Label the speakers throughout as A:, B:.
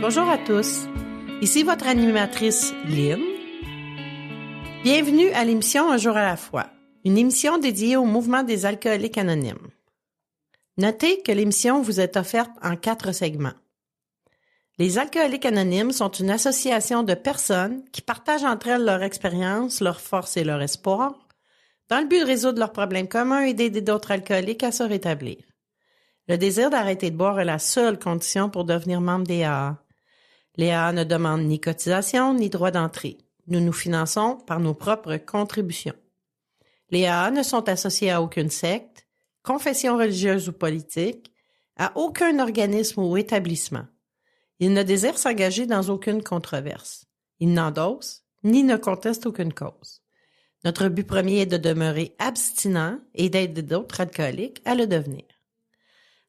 A: Bonjour à tous, ici votre animatrice Lynn. Bienvenue à l'émission Un jour à la fois, une émission dédiée au mouvement des alcooliques anonymes. Notez que l'émission vous est offerte en 4 segments. Les alcooliques anonymes sont une association de personnes qui partagent entre elles leur expérience, leurs forces et leur espoir, dans le but de résoudre leurs problèmes communs et d'aider d'autres alcooliques à se rétablir. Le désir d'arrêter de boire est la seule condition pour devenir membre des AA. Les AA ne demandent ni cotisation ni droit d'entrée. Nous nous finançons par nos propres contributions. Les AA ne sont associés à aucune secte, confession religieuse ou politique, à aucun organisme ou établissement. Ils ne désirent s'engager dans aucune controverse. Ils n'endossent ni ne contestent aucune cause. Notre but premier est de demeurer abstinent et d'aider d'autres alcooliques à le devenir.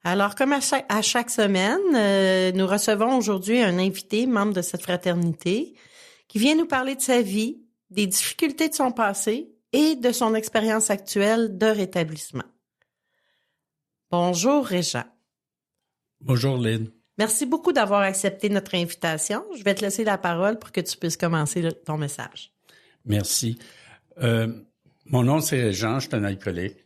A: Alors, comme à chaque semaine, nous recevons aujourd'hui un invité, membre de cette fraternité, qui vient nous parler de sa vie, des difficultés de son passé et de son expérience actuelle de rétablissement. Bonjour, Régent.
B: Bonjour, Lynn.
A: Merci beaucoup d'avoir accepté notre invitation. Je vais te laisser la parole pour que tu puisses commencer ton message.
B: Merci. Mon nom, c'est Régent, je suis un alcoolique.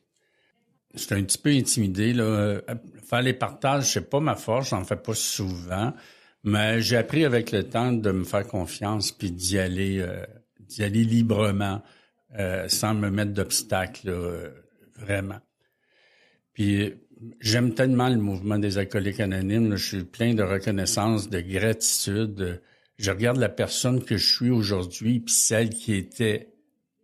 B: Je suis un petit peu intimidé, là. Faire les partages, c'est pas ma force, j'en fais pas souvent, mais j'ai appris avec le temps de me faire confiance puis d'y aller librement, sans me mettre d'obstacles, vraiment. Puis j'aime tellement le mouvement des alcooliques anonymes, là, je suis plein de reconnaissance, de gratitude. Je regarde la personne que je suis aujourd'hui puis celle qui était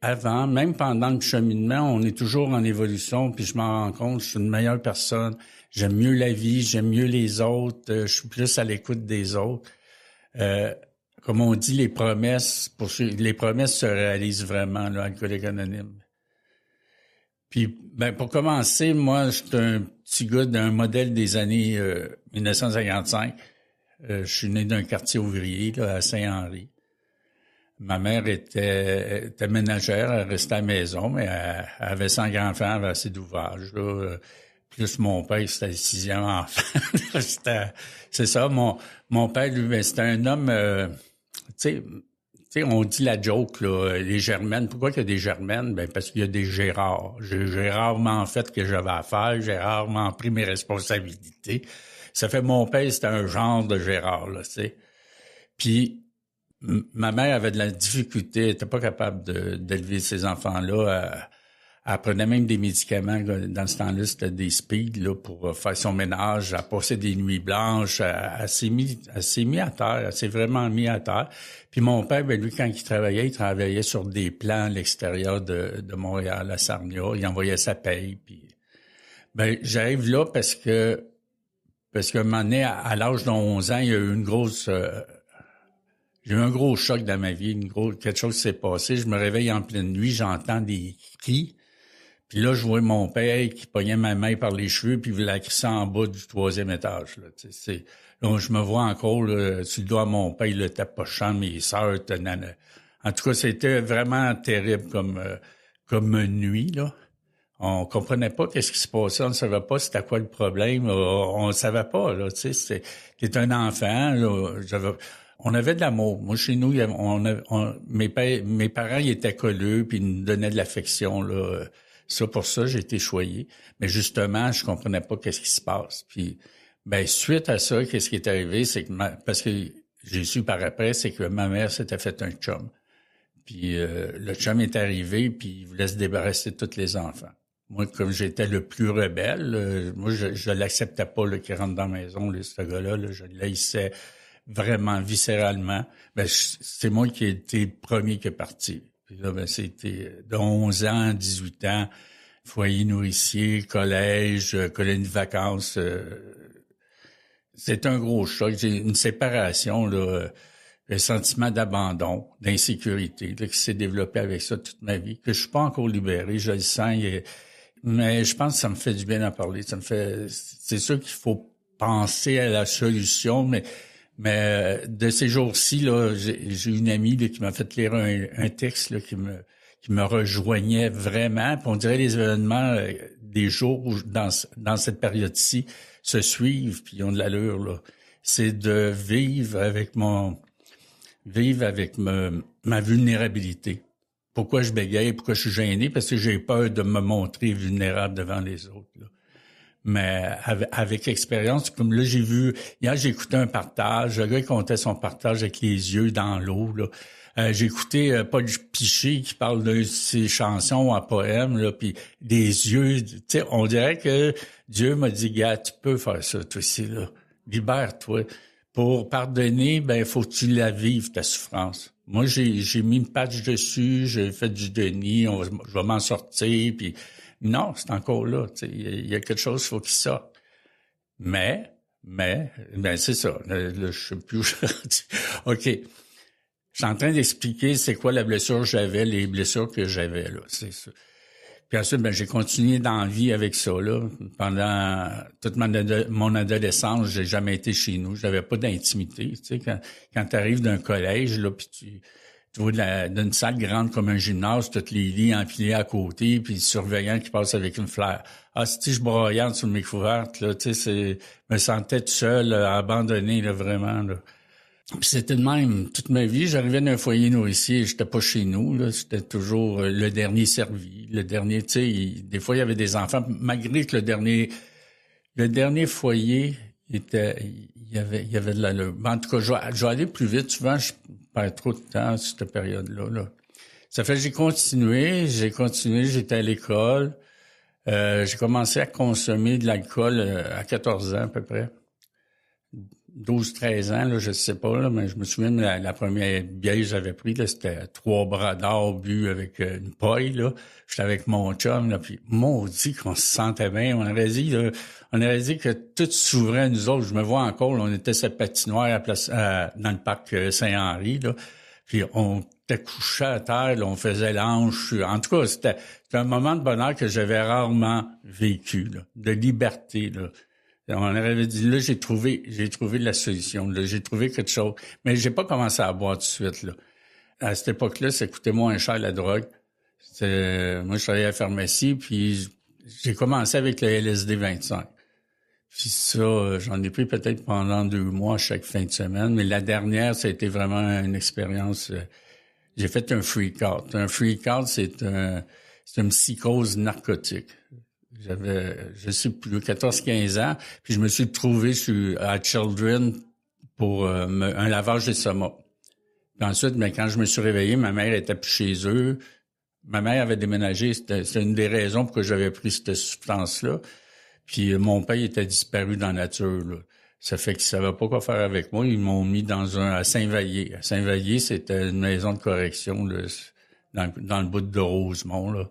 B: avant, même pendant le cheminement, on est toujours en évolution, puis je m'en rends compte, je suis une meilleure personne, j'aime mieux la vie, j'aime mieux les autres, je suis plus à l'écoute des autres. Comme on dit, les promesses se réalisent vraiment, là, alcoolique anonyme. Puis, pour commencer, moi, je suis un petit gars d'un modèle des années 1955. Je suis né d'un quartier ouvrier, là, à Saint-Henri. Ma mère était ménagère, elle restait à la maison, mais elle avait 5 enfants, elle avait assez d'ouvrages, là. Plus mon père, c'était le 6e enfant. C'est ça, mon père, lui, c'était un homme, tu sais, on dit la joke, là, les Germaines. Pourquoi il y a des Germaines? Parce qu'il y a des Gérards. J'ai rarement fait ce que j'avais à faire, j'ai rarement pris mes responsabilités. Ça fait mon père, c'était un genre de Gérard, là, tu sais. Puis, ma mère avait de la difficulté, elle était pas capable d'élever ses enfants-là. Elle prenait même des médicaments. Dans ce temps-là, c'était des speed là, pour faire son ménage. Elle passait des nuits blanches. Elle s'est mis à terre. Elle s'est vraiment mis à terre. Puis mon père, lui, quand il travaillait sur des plans à l'extérieur de Montréal, à Sarnia. Il envoyait sa paye. Puis, j'arrive là parce que un moment donné, à l'âge de 11 ans, il y a eu une grosse... J'ai eu un gros choc dans ma vie, quelque chose s'est passé. Je me réveille en pleine nuit, j'entends des cris. Puis là, je vois mon père qui pognait ma main par les cheveux puis il la crisser en bas du 3e étage. Là, là, je me vois encore là, sur le doigt de mon père, le tapochant, mes sœurs tenaient. En tout cas, c'était vraiment terrible comme nuit, là. On comprenait pas qu'est-ce qui se passait, on ne savait pas c'était quoi le problème, on ne savait pas, là, tu sais, t'es un enfant, là, on avait de l'amour. Moi, chez nous, mes parents, ils étaient colleux, puis ils nous donnaient de l'affection, là. Ça, pour ça, j'ai été choyé. Mais justement, je comprenais pas qu'est-ce qui se passe. Puis, suite à ça, qu'est-ce qui est arrivé, c'est que parce que j'ai su par après, c'est que ma mère s'était fait un chum. Puis, le chum est arrivé, puis il voulait se débarrasser de tous les enfants. Moi, comme j'étais le plus rebelle, moi, je l'acceptais pas, là, qu'il rentre dans la maison, là, ce gars-là, là, je l'haïssais vraiment viscéralement. C'est moi qui ai été le premier qui est parti. Puis là, c'était de 11 ans, 18 ans, foyer nourricier, collège, colonie de vacances. C'est un gros choc. J'ai une séparation, là, le sentiment d'abandon, d'insécurité, là, qui s'est développé avec ça toute ma vie, que je suis pas encore libéré, je le sens. Mais je pense que ça me fait du bien d'en parler. C'est sûr qu'il faut penser à la solution, mais de ces jours-ci, là, j'ai une amie là, qui m'a fait lire un texte là, qui me rejoignait vraiment. Puis on dirait les événements des jours où, dans cette période-ci se suivent, puis ils ont de l'allure. Là. c'est de vivre avec ma vulnérabilité. Pourquoi je bégaye, pourquoi je suis gêné? Parce que j'ai peur de me montrer vulnérable devant les autres, là. Mais avec expérience, comme là, hier, j'ai écouté un partage, le gars, il comptait son partage avec les yeux dans l'eau, là. J'ai écouté Paul Piché qui parle de ses chansons en poème, là, puis des yeux, tu sais, on dirait que Dieu m'a dit, gars, tu peux faire ça, toi aussi, là. Libère-toi. Pour pardonner, ben, faut que tu la vives, ta souffrance. Moi, j'ai mis une patch dessus, j'ai fait du déni, je vais m'en sortir, puis non, c'est encore là, tu sais, il y a quelque chose, faut qu'il sorte. Mais, ben, c'est ça, là, je sais plus où je suis. OK. Je suis en train d'expliquer c'est quoi la blessure que j'avais, les blessures que j'avais, là, c'est ça. Puis ensuite, ben, j'ai continué dans la vie avec ça, là. Pendant toute mon adolescence, j'ai jamais été chez nous. J'avais pas d'intimité, tu sais. Quand tu arrives d'un collège, là, puis tu vois d'une salle grande comme un gymnase, tous les lits empilés à côté, puis le surveillant qui passe avec une fleur. Ah, si je broyante sur mes couvertes, là, tu sais, je me sentais tout seul, abandonné, là, vraiment, là. Puis c'était de même toute ma vie. J'arrivais d'un foyer nourricier, j'étais pas chez nous, là. J'étais toujours le dernier servi, le dernier, tu sais. Des fois, il y avait des enfants, malgré que le dernier foyer il y avait de l'allure. En tout cas, je vais aller plus vite. Souvent, je perds trop de temps sur cette période-là, là. Ça fait que j'ai continué, j'étais à l'école. J'ai commencé à consommer de l'alcool à 14 ans à peu près. 12-13 ans, là, je sais pas, là, mais je me souviens de la première bière que j'avais pris, là, c'était 3 bras d'or bu avec une paille, là. J'étais avec mon chum, là, puis maudit qu'on se sentait bien. On aurait dit que tout s'ouvrait à nous autres. Je me vois encore, là, on était cette patinoire dans le parc Saint-Henri, là. Puis on était couché à terre, là, on faisait l'anche. En tout cas, c'était un moment de bonheur que j'avais rarement vécu, là, de liberté, là. On avait dit, là, j'ai trouvé la solution, là, j'ai trouvé quelque chose. Mais j'ai pas commencé à boire tout de suite, là. À cette époque-là, ça coûtait moins cher la drogue. Moi, je travaillais à la pharmacie, puis j'ai commencé avec le LSD 25. Puis ça, j'en ai pris peut-être pendant 2 mois chaque fin de semaine, mais la dernière, ça a été vraiment une expérience. J'ai fait un freak out. Un freak out, c'est une psychose narcotique. J'avais, je sais plus, 14-15 ans, puis je me suis trouvé à Children pour un lavage d'estomac. Puis ensuite, quand je me suis réveillé, ma mère était plus chez eux. Ma mère avait déménagé, c'était une des raisons pour que j'avais pris cette substance-là. Puis mon père était disparu dans la nature, là. Ça fait qu'ils savaient pas quoi faire avec moi. Ils m'ont mis à Saint-Vallier. À Saint-Vallier, c'était une maison de correction, là, dans le bout de Rosemont, là.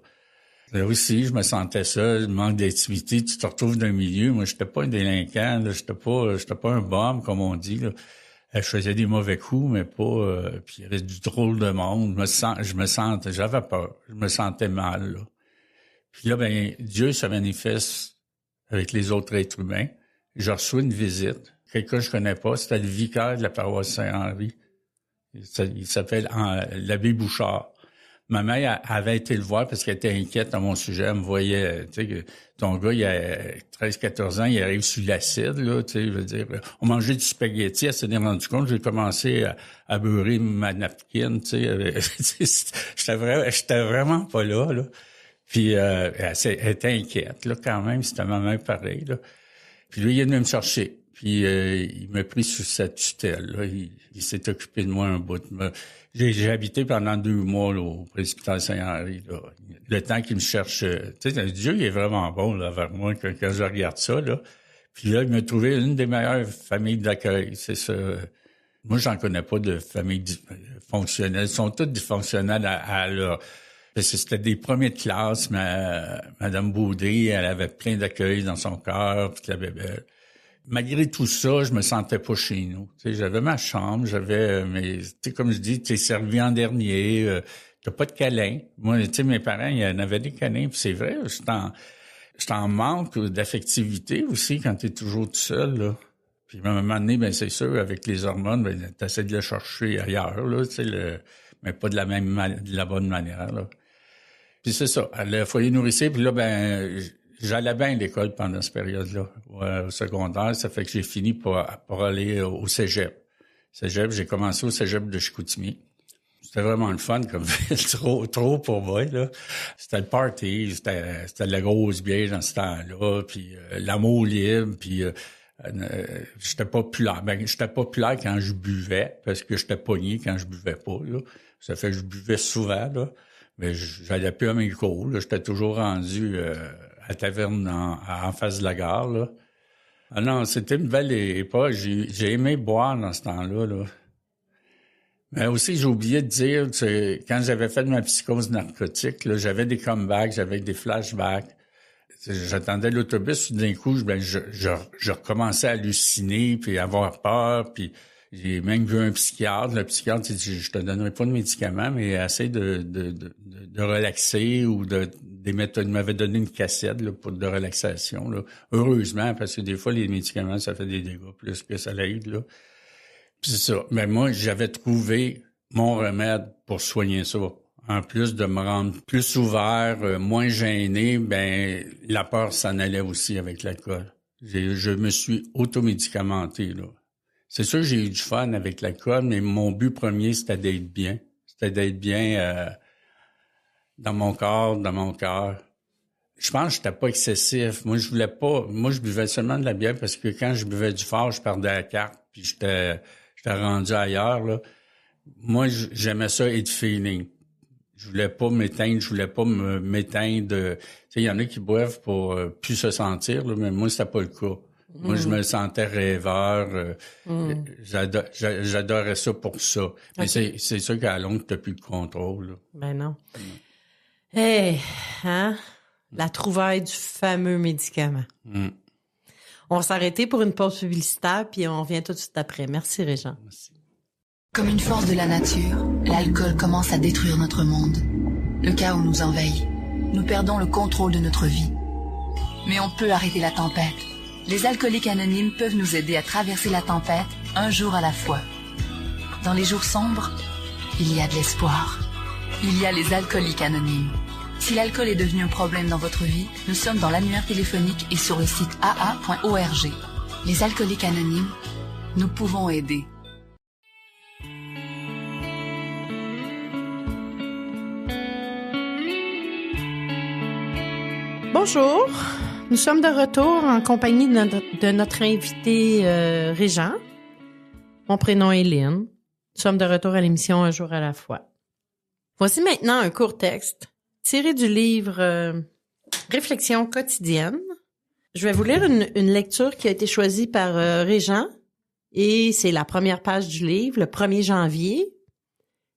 B: Là aussi, je me sentais seul, manque d'intimité. Tu te retrouves dans le milieu. Moi, j'étais pas un délinquant, là. J'étais pas un bum, comme on dit, là. Je faisais des mauvais coups, mais pas. Puis il y avait du drôle de monde. J'avais peur. Je me sentais mal, là. Puis là, ben, Dieu se manifeste avec les autres êtres humains. Je reçois une visite. Quelqu'un que je connais pas, c'était le vicaire de la paroisse Saint-Henri. Il s'appelle l'abbé Bouchard. Ma mère avait été le voir parce qu'elle était inquiète à mon sujet. Elle me voyait, tu sais, ton gars, il a 13-14 ans, il arrive sur l'acide, là, tu sais, je veux dire. On mangeait du spaghetti, elle s'est rendu compte, j'ai commencé à beurrer ma napkin, tu sais. J'étais vraiment pas là, là. Puis, elle était inquiète, là, quand même, c'était ma mère pareil, là. Puis lui, il est venu me chercher. Puis il m'a pris sous sa tutelle, là. Il s'est occupé de moi un bout. J'ai habité pendant 2 mois là, au Presbytère Saint-Henri. Là. Le temps qu'il me cherche... Tu sais, Dieu, il est vraiment bon là, vers moi quand je regarde ça. Là. Puis là, il m'a trouvé une des meilleures familles d'accueil. C'est ça. Moi, j'en connais pas de familles fonctionnelles. Ils sont toutes dysfonctionnelles à leur... Parce que c'était des premiers de classe. Madame Baudry, elle avait plein d'accueil dans son cœur. Puis la bébelle. Malgré tout ça, je me sentais pas chez nous. Tu sais, j'avais ma chambre, mais tu sais, comme je dis, t'es servi en dernier, t'as pas de câlin. Moi, tu sais, mes parents, ils en avaient des câlins, puis c'est vrai, je t'en manque d'affectivité aussi quand t'es toujours tout seul, là. Puis à un moment donné, ben c'est sûr, avec les hormones, ben t'essaies de le chercher ailleurs, là, tu sais, mais pas de la bonne manière, là. Puis c'est ça, le foyer nourricier, puis là, ben j'allais bien à l'école pendant cette période-là, au secondaire. Ça fait que j'ai fini pour aller au cégep. J'ai commencé au cégep de Chicoutimi. C'était vraiment le fun comme ville, trop pour moi, là. C'était le party, c'était de la grosse bière dans ce temps-là, puis l'amour libre, puis j'étais populaire. Ben, j'étais populaire quand je buvais, parce que j'étais pogné quand je buvais pas, là. Ça fait que je buvais souvent, là. Mais j'allais plus à mes cours, là. J'étais toujours rendu à la taverne en face de la gare, là. Ah non, c'était une belle époque. J'ai aimé boire dans ce temps-là, là. Mais aussi, j'ai oublié de dire, quand j'avais fait ma psychose narcotique, là, j'avais des comebacks, j'avais des flashbacks. J'attendais l'autobus, d'un coup, je recommençais à halluciner, puis à avoir peur, puis j'ai même vu un psychiatre. Le psychiatre, il dit, je te donnerai pas de médicaments, mais essaie de relaxer ou des méthodes. Il m'avait donné une cassette là, de relaxation. Là. Heureusement, parce que des fois, les médicaments, ça fait des dégâts plus que ça l'aide, là. Puis c'est ça. Mais moi, j'avais trouvé mon remède pour soigner ça. En plus de me rendre plus ouvert, moins gêné, ben la peur s'en allait aussi avec l'alcool. Je me suis automédicamenté, là. C'est sûr que j'ai eu du fun avec l'alcool, mais mon but premier, c'était d'être bien. C'était d'être bien dans mon corps, dans mon cœur. Je pense que j'étais pas excessif. Moi, je buvais seulement de la bière parce que quand je buvais du fort, je perdais la carte, puis j'étais rendu ailleurs, là. Moi, j'aimais ça être feeling. Je voulais pas m'éteindre, je voulais pas m'éteindre. Tu sais, il y en a qui boivent pour plus se sentir, là, mais moi, c'était pas le cas. Moi, je me sentais rêveur. J'adorais ça pour ça. Mais c'est sûr qu'à longue, t'as plus de contrôle, là.
A: Ben non. Hey, hein? La trouvaille du fameux médicament. On va s'arrêter pour une pause publicitaire, puis on revient tout de suite après. Merci, Régent.
B: Merci.
C: Comme une force de la nature, l'alcool commence à détruire notre monde. Le chaos nous envahit. Nous perdons le contrôle de notre vie. Mais on peut arrêter la tempête. Les alcooliques anonymes peuvent nous aider à traverser la tempête un jour à la fois. Dans les jours sombres, il y a de l'espoir. Il y a les alcooliques anonymes. Si l'alcool est devenu un problème dans votre vie, nous sommes dans l'annuaire téléphonique et sur le site aa.org. Les alcooliques anonymes, nous pouvons aider.
A: Bonjour, nous sommes de retour en compagnie de notre invité Régent. Mon prénom est Lynn. Nous sommes de retour à l'émission Un jour à la fois. Voici maintenant un court texte tiré du livre Réflexions quotidiennes. Je vais vous lire une lecture qui a été choisie par Régent et c'est la première page du livre, le 1er janvier.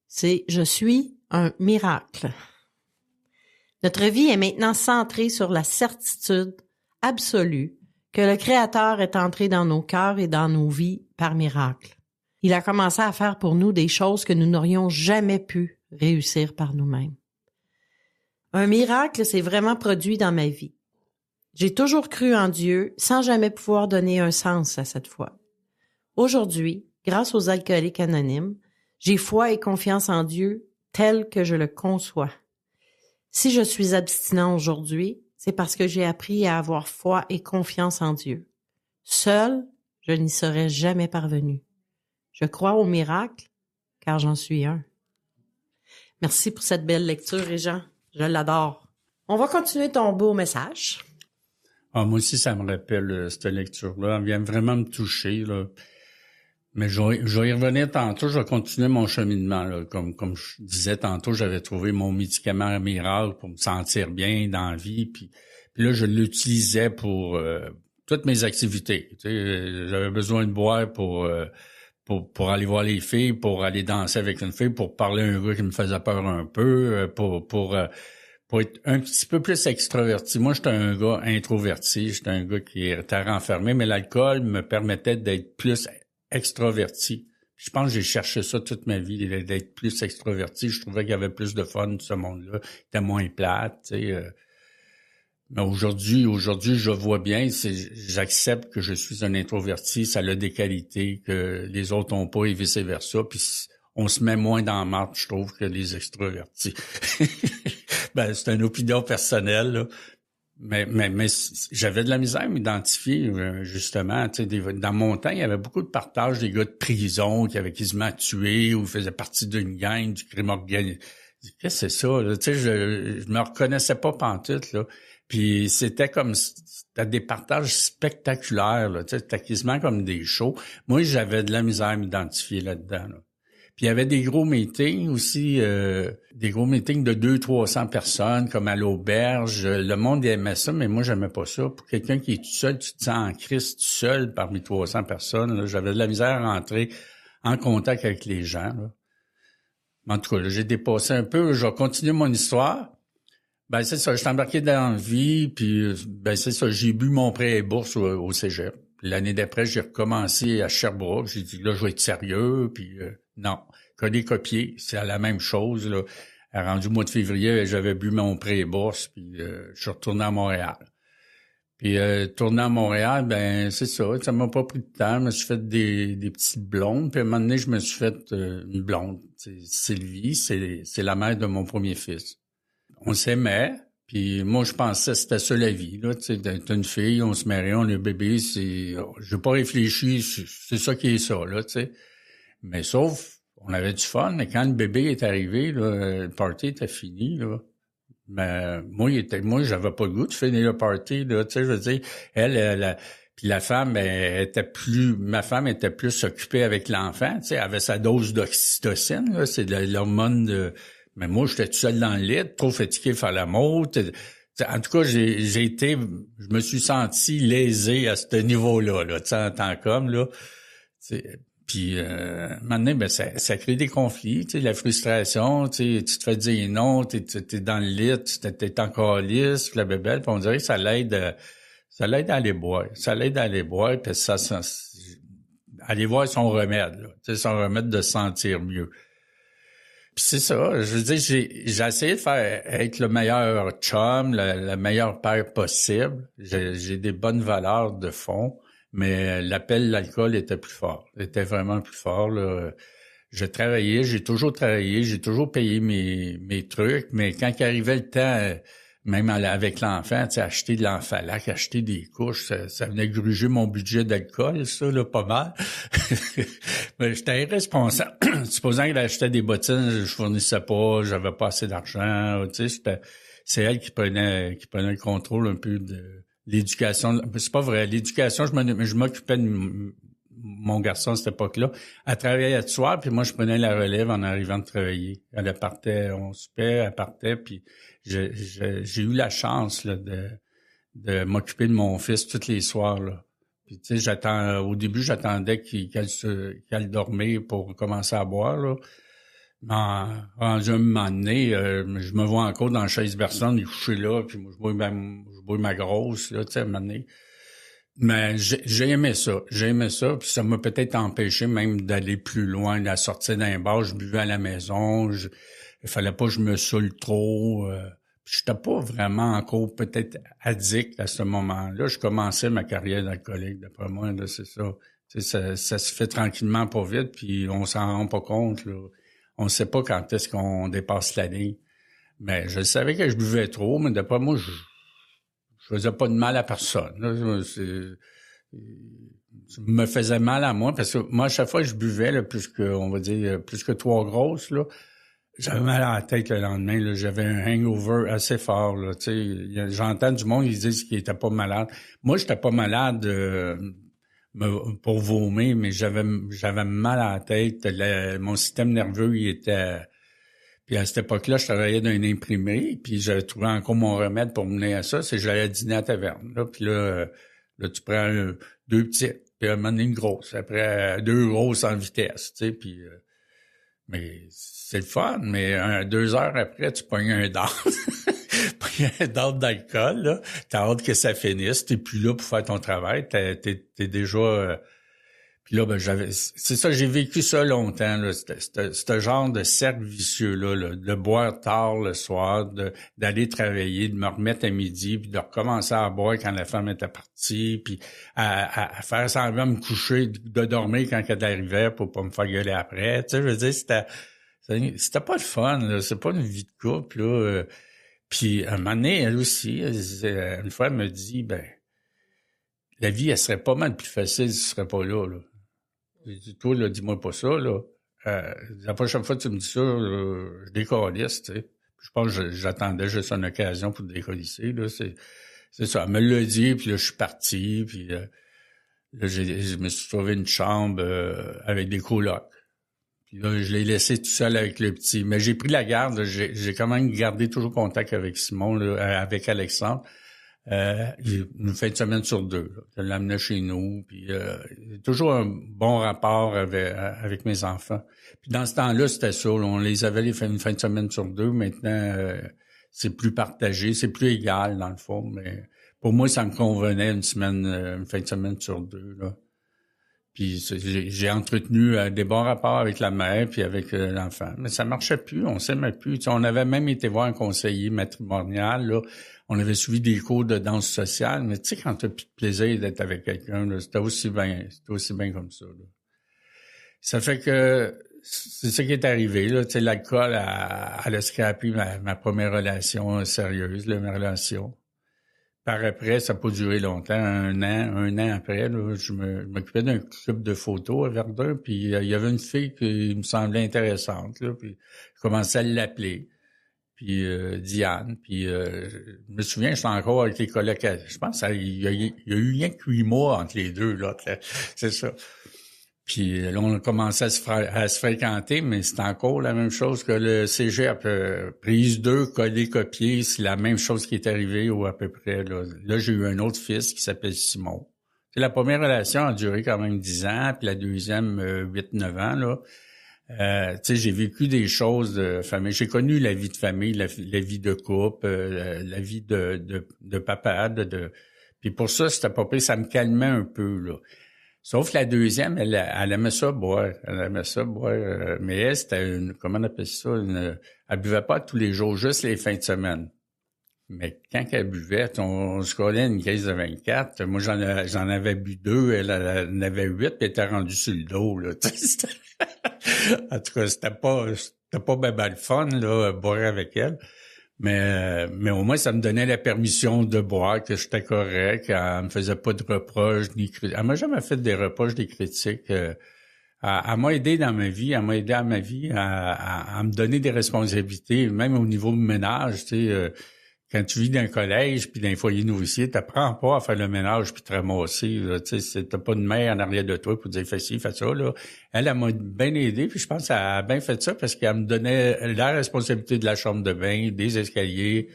A: C'est « Je suis un miracle ». Notre vie est maintenant centrée sur la certitude absolue que le Créateur est entré dans nos cœurs et dans nos vies par miracle. Il a commencé à faire pour nous des choses que nous n'aurions jamais pu réussir par nous-mêmes. Un miracle s'est vraiment produit dans ma vie. J'ai toujours cru en Dieu sans jamais pouvoir donner un sens à cette foi. Aujourd'hui, grâce aux alcooliques anonymes, j'ai foi et confiance en Dieu tel que je le conçois. Si je suis abstinent aujourd'hui, c'est parce que j'ai appris à avoir foi et confiance en Dieu. Seul, je n'y serais jamais parvenu. Je crois au miracle, car j'en suis un. Merci pour cette belle lecture, Régent. Je l'adore. On va continuer ton beau message.
B: Ah, moi aussi, ça me rappelle cette lecture-là. Elle vient vraiment me toucher, là. Mais je vais y revenir tantôt. Je vais continuer mon cheminement, là. Comme je disais tantôt, j'avais trouvé mon médicament miracle pour me sentir bien dans la vie. Puis là, je l'utilisais pour toutes mes activités. Tu sais, j'avais besoin de boire pour aller voir les filles, pour aller danser avec une fille, pour parler à un gars qui me faisait peur un peu, pour être un petit peu plus extraverti. Moi, j'étais un gars introverti, j'étais un gars qui était renfermé, mais l'alcool me permettait d'être plus extraverti. Je pense que j'ai cherché ça toute ma vie, d'être plus extraverti. Je trouvais qu'il y avait plus de fun ce monde-là, il était moins plate, tu sais. Mais aujourd'hui, je vois bien, j'accepte que je suis un introverti, ça a des qualités que les autres ont pas et vice-versa, puis on se met moins dans la marde, je trouve, que les extravertis. Ben, c'est une opinion personnelle, là. Mais j'avais de la misère à m'identifier, justement. Tu sais, dans mon temps, il y avait beaucoup de partages des gars de prison qui avaient quasiment tué ou faisaient partie d'une gang du crime organisé. Qu'est-ce que c'est ça, là? Tu sais, je me reconnaissais pas pantoute, là. Puis c'était des partages spectaculaires, là. Tu sais, c'était quasiment comme des shows. Moi, j'avais de la misère à m'identifier là-dedans, là. Puis il y avait des gros meetings aussi, des gros meetings de 200-300 personnes, comme à l'auberge. Le monde aimait ça, mais moi, j'aimais pas ça. Pour quelqu'un qui est tout seul, tu te sens en crise tout seul parmi 300 personnes. Là, j'avais de la misère à rentrer en contact avec les gens. Là. En tout cas, là, j'ai dépassé un peu. Je vais continuer mon histoire. Ben c'est ça, je suis embarqué dans la vie, puis ben c'est ça, j'ai bu mon prêt et bourse au cégep. L'année d'après, j'ai recommencé à Sherbrooke. J'ai dit, là, je vais être sérieux, puis non. Coller-copier, c'est la même chose, là. Rendu au mois de février, j'avais bu mon prêt et bourse, puis je suis retourné à Montréal. Puis, tourner à Montréal, ben c'est ça m'a pas pris de temps. Je me suis fait des petites blondes, puis à un moment donné, je me suis fait une blonde. Sylvie, c'est la mère de mon premier fils. On s'aimait, puis moi, je pensais que c'était ça la vie, là, tu sais, d'être une fille, on se marie, on a un bébé, j'ai pas réfléchi, c'est ça qui est ça, là, tu sais. Mais sauf, on avait du fun, mais quand le bébé est arrivé, là, le party était fini, là. Mais moi, j'avais pas le goût de finir le party, là, tu sais, je veux dire, puis la femme, ma femme était plus occupée avec l'enfant, tu sais, elle avait sa dose d'oxytocine, là, c'est de l'hormone de... Mais moi, j'étais tout seul dans le lit, trop fatigué de faire l'amour. En tout cas, je me suis senti lésé à ce niveau-là, là, en tant qu'homme, là. Puis maintenant, ben ça crée des conflits, la frustration, tu te fais dire non, t'es dans le lit, t'es encore lisse, la bébelle, puis on dirait que ça l'aide à aller boire. Ça l'aide à aller boire, puis aller voir son remède, là, son remède de se sentir mieux. Puis c'est ça, je veux dire, j'ai essayé de être le meilleur chum, le meilleur père possible. J'ai des bonnes valeurs de fond, mais l'appel de l'alcool était plus fort. Était vraiment plus fort, là. J'ai toujours travaillé, j'ai toujours payé mes trucs, mais quand il arrivait le temps, même avec l'enfant, tu sais, acheter de l'enfalac, acheter des couches, ça venait gruger mon budget d'alcool, ça, là, pas mal. Mais j'étais irresponsable. Supposant qu'elle achetait des bottines, je fournissais pas, j'avais pas assez d'argent, tu sais, c'est elle qui prenait le contrôle un peu de l'éducation. C'est pas vrai, l'éducation, je m'occupais de mon garçon à cette époque-là. Elle travaillait le soir, puis moi, je prenais la relève en arrivant de travailler. Elle partait, on soupait, elle partait, puis j'ai eu la chance là, de m'occuper de mon fils tous les soirs. Là. Puis tu sais, au début, j'attendais qu'elle dormait pour commencer à boire. Là. Rendu un moment donné, je me vois encore dans la chaise berçante, il est couché là, puis moi, je bois ma grosse, là, tu sais, à un moment donné. Mais j'ai aimé ça, puis ça m'a peut-être empêché même d'aller plus loin, de sortir d'un bar, je buvais à la maison, il fallait pas que je me saoule trop, puis j'étais pas vraiment encore peut-être addict à ce moment-là, je commençais ma carrière d'alcoolique, d'après moi, là, c'est ça. Tu sais, ça se fait tranquillement pas vite, puis on s'en rend pas compte, là. On sait pas quand est-ce qu'on dépasse la ligne. Mais je savais que je buvais trop, mais d'après moi, je faisais pas de mal à personne. Là. Ça me faisait mal à moi, parce que moi, à chaque fois que je buvais, là, plus que 3 grosses, là, j'avais mal à la tête le lendemain. Là, j'avais un hangover assez fort. Là, j'entends du monde, ils disent qu'ils étaient pas malades. Moi, j'étais pas malade pour vomir, mais j'avais mal à la tête. Mon système nerveux, il était... Puis à cette époque-là, je travaillais dans une imprimerie, puis j'avais trouvé encore mon remède pour mener à ça, c'est que j'allais dîner à la taverne. Là, puis là, tu prends 2 petites, puis à un moment donné, une grosse. Après, 2 grosses en vitesse, tu sais, puis... mais c'est le fun, mais 2 heures après, tu pognes un dard. Un dard d'alcool, là. T'as hâte que ça finisse, t'es plus là pour faire ton travail, t'es déjà... Puis là, ben c'est ça, j'ai vécu ça longtemps, là, ce genre de cercle vicieux-là, là, de boire tard le soir, d'aller travailler, de me remettre à midi, puis de recommencer à boire quand la femme était partie, puis à faire semblant de me coucher, de dormir quand elle arrivait pour pas me faire gueuler après. Tu sais, je veux dire, c'était pas le fun, là, c'est pas une vie de couple, là. Puis, à un moment donné, elle aussi, une fois, elle me dit, la vie, elle serait pas mal plus facile si tu serais pas là. J'ai dit, toi, là, dis-moi pas ça, là. La prochaine fois que tu me dis ça, je décalisse, tu sais. Je pense que j'attendais juste une occasion pour décalisser, là. C'est ça. Elle me l'a dit, puis là, je suis parti, puis là, je me suis trouvé une chambre avec des colocs. Puis là, je l'ai laissé tout seul avec le petit. Mais j'ai pris la garde. J'ai quand même gardé toujours contact avec Simon, là, avec Alexandre. Une fin de semaine sur 2. Là. Je l'amenais chez nous. Puis toujours un bon rapport avec mes enfants. Puis dans ce temps-là, c'était ça. Là, on les avait une fin de semaine sur 2. Maintenant, c'est plus partagé, c'est plus égal dans le fond. Mais pour moi, ça me convenait une fin de semaine sur 2. Là. Puis j'ai entretenu des bons rapports avec la mère puis avec l'enfant. Mais ça marchait plus, on s'aimait plus. Tu sais, on avait même été voir un conseiller matrimonial, là. On avait suivi des cours de danse sociale, mais tu sais, quand t'as plus de plaisir d'être avec quelqu'un, là, c'était aussi bien comme ça, là. Ça fait que c'est ça qui est arrivé, là. Tu sais, l'alcool, elle a scrapé ma première relation sérieuse, là, ma relation. Par après, ça n'a pas duré longtemps, un an après, là, je m'occupais d'un club de photos à Verdun, puis il y avait une fille qui me semblait intéressante, là, puis je commençais à l'appeler, puis Diane, puis je me souviens, j'étais encore avec les colocs, je pense qu'il y a eu rien que 8 mois entre les deux, là, c'est ça. Puis là, on a commencé à se fréquenter, mais c'est encore la même chose que le cégep. Prise 2, coller-copier, c'est la même chose qui est arrivée ou à peu près. Là, j'ai eu un autre fils qui s'appelle Simon. C'est la première relation a duré quand même 10 ans, puis la deuxième 8-9 ans. Là, tu sais, j'ai vécu des choses de famille. J'ai connu la vie de famille, la vie de couple, la vie de papa. Puis pour ça, c'était pas pire, ça me calmait un peu là. Sauf la deuxième, elle aimait ça boire. Mais elle, c'était comment on appelle ça? Elle buvait pas tous les jours, juste les fins de semaine. Mais quand elle buvait, on se collait une caisse de 24. Moi, j'en avais bu 2, elle en avait 8, puis elle était rendue sur le dos, là. En tout cas, c'était pas ben le fun, là, boire avec elle. Mais au moins, ça me donnait la permission de boire, que j'étais correct. Elle me faisait pas de reproches, ni critiques. Elle m'a jamais fait des reproches, des critiques. Elle m'a aidé dans ma vie. Elle m'a aidé à ma vie à me donner des responsabilités, même au niveau du ménage. Tu sais, quand tu vis dans un collège puis dans un foyer nourricier, t'apprends pas à faire le ménage puis te ramasser. Tu sais, t'as pas de mère en arrière de toi pour dire fais ci, fais ça. Là. Elle m'a bien aidé puis je pense qu'elle a bien fait ça parce qu'elle me donnait la responsabilité de la chambre de bain, des escaliers.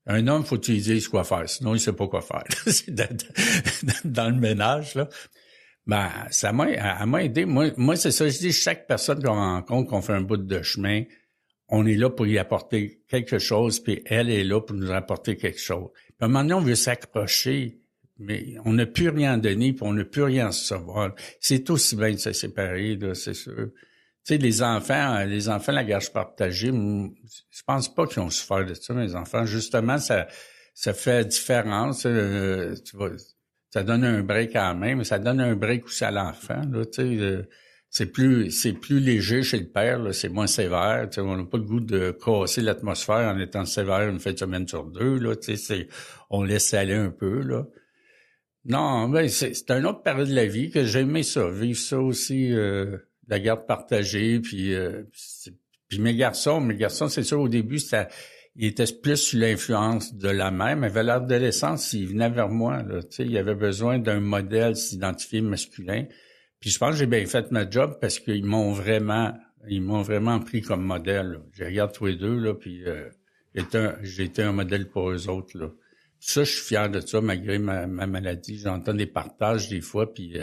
B: Un homme, faut que tu lui dises quoi faire, sinon il sait pas quoi faire. C'est dans le ménage là. Ben, elle m'a aidé. Moi, c'est ça. Je dis chaque personne qu'on rencontre, qu'on fait un bout de chemin. On est là pour y apporter quelque chose, puis elle est là pour nous apporter quelque chose. Puis à un moment donné, on veut s'accrocher, mais on n'a plus rien donné, puis on n'a plus rien à recevoir. C'est aussi bien de se séparer, là, c'est sûr. Tu sais, les enfants, la gage partagée, je pense pas qu'ils ont souffert de ça, mes enfants. Justement, ça fait la différence. Ça donne un break quand même, mais ça donne un break aussi à l'enfant, là, tu sais. C'est plus léger chez le père, là, c'est moins sévère. Tu sais, on n'a pas le goût de casser l'atmosphère en étant sévère une fin de semaine sur 2. Là, tu sais, on laisse aller un peu. Là. Non, ben c'est une autre période de la vie que j'ai aimé ça, vivre ça aussi, la garde partagée. Puis mes garçons, c'est sûr au début, ils étaient plus sous l'influence de la mère, mais vers l'adolescence, ils venaient vers moi. Là, tu sais, ils avaient besoin d'un modèle s'identifier masculin. Puis je pense que j'ai bien fait ma job parce qu'ils m'ont vraiment pris comme modèle. Là. Je regarde tous les deux, là, puis j'ai été un modèle pour eux autres. Là. Ça, je suis fier de ça, malgré ma maladie. J'entends des partages des fois, puis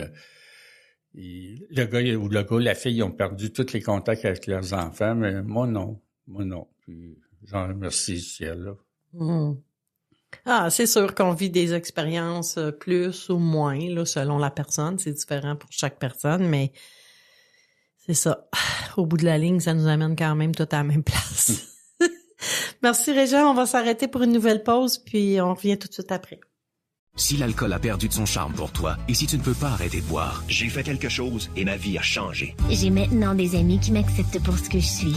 B: la fille, ils ont perdu tous les contacts avec leurs enfants, mais moi non. Puis j'en remercie le ciel, là.
A: Mmh. Ah, c'est sûr qu'on vit des expériences plus ou moins, là, selon la personne. C'est différent pour chaque personne, mais c'est ça. Au bout de la ligne, ça nous amène quand même tout à la même place. Merci, Régent. On va s'arrêter pour une nouvelle pause, puis on revient tout de suite après.
D: Si l'alcool a perdu de son charme pour toi, et si tu ne peux pas arrêter de boire,
E: j'ai fait quelque chose et ma vie a changé.
F: J'ai maintenant des amis qui m'acceptent pour ce que je suis.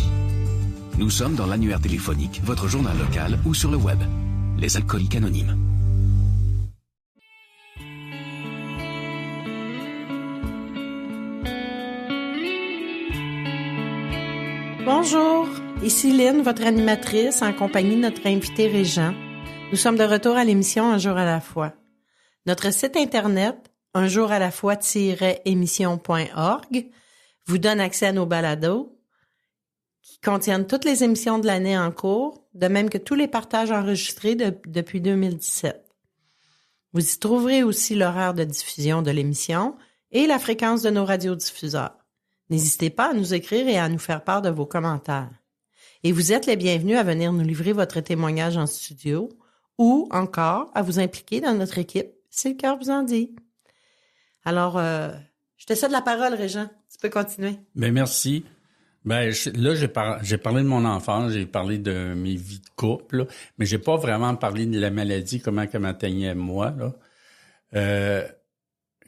D: Nous sommes dans l'annuaire téléphonique, votre journal local ou sur le web. Les Alcooliques Anonymes.
A: Bonjour, ici Lynn, votre animatrice, en compagnie de notre invité Régent. Nous sommes de retour à l'émission Un jour à la fois. Notre site internet, unjouralafoi-émission.org, vous donne accès à nos balados qui contiennent toutes les émissions de l'année en cours, de même que tous les partages enregistrés depuis 2017. Vous y trouverez aussi l'horaire de diffusion de l'émission et la fréquence de nos radiodiffuseurs. N'hésitez pas à nous écrire et à nous faire part de vos commentaires. Et vous êtes les bienvenus à venir nous livrer votre témoignage en studio ou encore à vous impliquer dans notre équipe, si le cœur vous en dit. Alors, je te cède la parole, Régent. Tu peux continuer.
B: Bien, merci. Là, j'ai parlé de mon enfance, j'ai parlé de mes vies de couple, là, mais j'ai pas vraiment parlé de la maladie, comment qu'elle m'atteignait moi, là.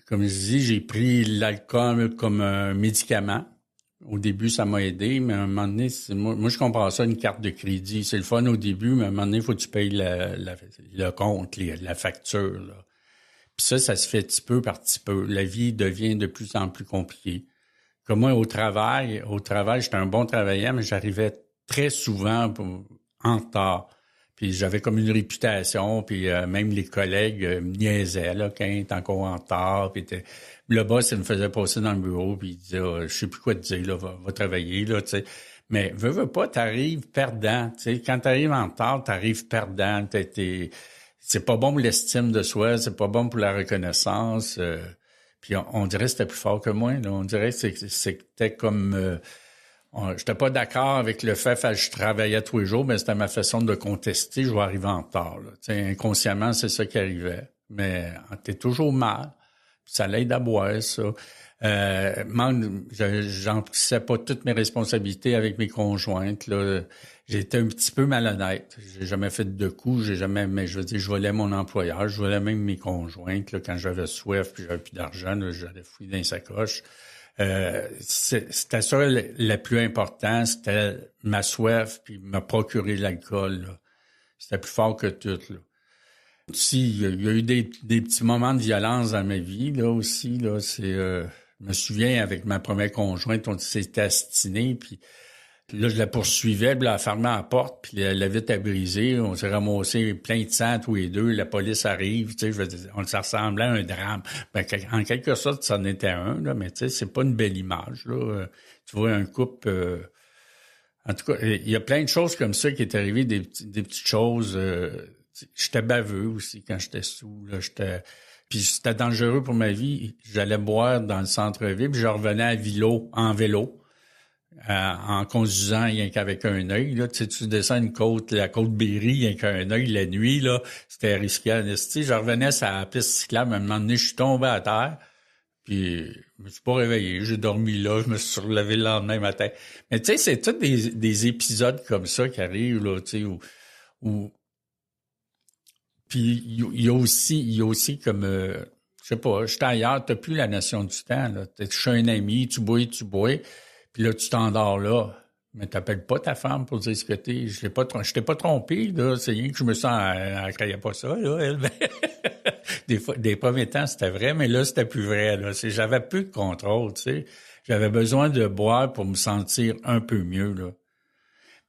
B: Comme je dis, j'ai pris l'alcool comme un médicament. Au début, ça m'a aidé, mais à un moment donné, moi je comprends ça une carte de crédit. C'est le fun au début, mais à un moment donné, il faut que tu payes le compte, la facture, là. Puis ça se fait petit peu par petit peu. La vie devient de plus en plus compliquée. Comme moi, au travail, j'étais un bon travailleur, mais j'arrivais très souvent en retard. Puis j'avais comme une réputation, puis même les collègues me niaisaient, là, quand il était encore en retard. Puis le boss, il me faisait passer dans le bureau, puis il disait je sais plus quoi te dire, là, va travailler, là, tu sais. Mais veux pas, t'arrives perdant, tu sais. Quand t'arrives en retard, t'arrives perdant. C'est pas bon pour l'estime de soi, c'est pas bon pour la reconnaissance. Puis on dirait que c'était plus fort que moi, là. On dirait que c'était comme... j'étais pas d'accord avec le fait que je travaillais tous les jours, mais c'était ma façon de contester, je vais arriver en retard, là. Tu sais, inconsciemment, c'est ça qui arrivait. Mais t'es toujours mal. Puis ça l'aide à boire, ça. J'emplissais pas toutes mes responsabilités avec mes conjointes, là. J'étais un petit peu malhonnête. J'ai jamais fait de coups, mais je veux dire, je volais mon employeur, je volais même mes conjointes, là, quand j'avais soif puis j'avais plus d'argent, là, j'allais fouiller dans les sacoches. C'était ça le plus important, c'était ma soif puis me procurer l'alcool, là. C'était plus fort que tout, là. Aussi, il y a eu des petits moments de violence dans ma vie, là, aussi, là. Je me souviens, avec ma première conjointe, on s'était astinés, puis là, je la poursuivais, puis elle a fermé la porte, puis la vitre a brisé. On s'est ramassé plein de sang tous les deux. La police arrive, tu sais, je veux dire, ça ressemblait à un drame. Ben, en quelque sorte, ça en était un, là, mais tu sais, c'est pas une belle image, là. Tu vois un couple... en tout cas, il y a plein de choses comme ça qui est arrivé, des petites choses. J'étais baveux aussi quand j'étais sous, là. Puis c'était dangereux pour ma vie. J'allais boire dans le centre-ville, puis je revenais à Vilo, en vélo. En conduisant rien qu'avec un œil, là, tu sais, tu descends une côte, la côte Berry, rien qu'un œil la nuit, là, c'était risqué à l'esti. Je revenais sur la piste cyclable, à un moment donné, je suis tombé à terre, puis je me suis pas réveillé, j'ai dormi là, je me suis relevé le lendemain matin. Mais tu sais, c'est tous des épisodes comme ça qui arrivent, là, tu sais, où puis il y a aussi comme je sais pas, j'étais ailleurs, t'as plus la notion du temps, là. T'es chez un ami, tu bois, puis là, tu t'endors là. Mais t'appelles pas ta femme pour dire ce que t'es. Je t'ai pas trompé, là. C'est rien que je me sens, elle croyait pas ça, là, elle. Des premiers temps, c'était vrai, mais là, c'était plus vrai, là. J'avais peu de contrôle, tu sais. J'avais besoin de boire pour me sentir un peu mieux, là.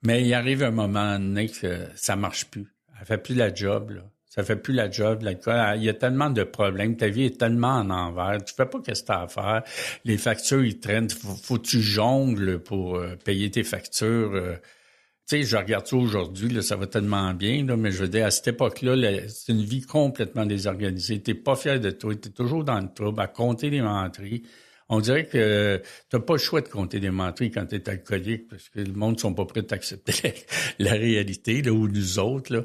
B: Mais il arrive un moment donné que ça marche plus. Elle fait plus la job, là. Ça fait plus la job, l'alcool. Il y a tellement de problèmes. Ta vie est tellement en envers. Tu fais pas qu'est-ce que t'as à faire. Les factures, ils traînent. Faut que tu jongles pour payer tes factures. Tu sais, je regarde ça aujourd'hui, là, ça va tellement bien, là, mais je veux dire, à cette époque-là, c'est une vie complètement désorganisée. T'es pas fier de toi. T'es toujours dans le trouble, à compter les menteries. On dirait que t'as pas le choix de compter des menteries quand t'es alcoolique, parce que le monde ne sont pas prêts d'accepter la réalité, là, ou nous autres, là.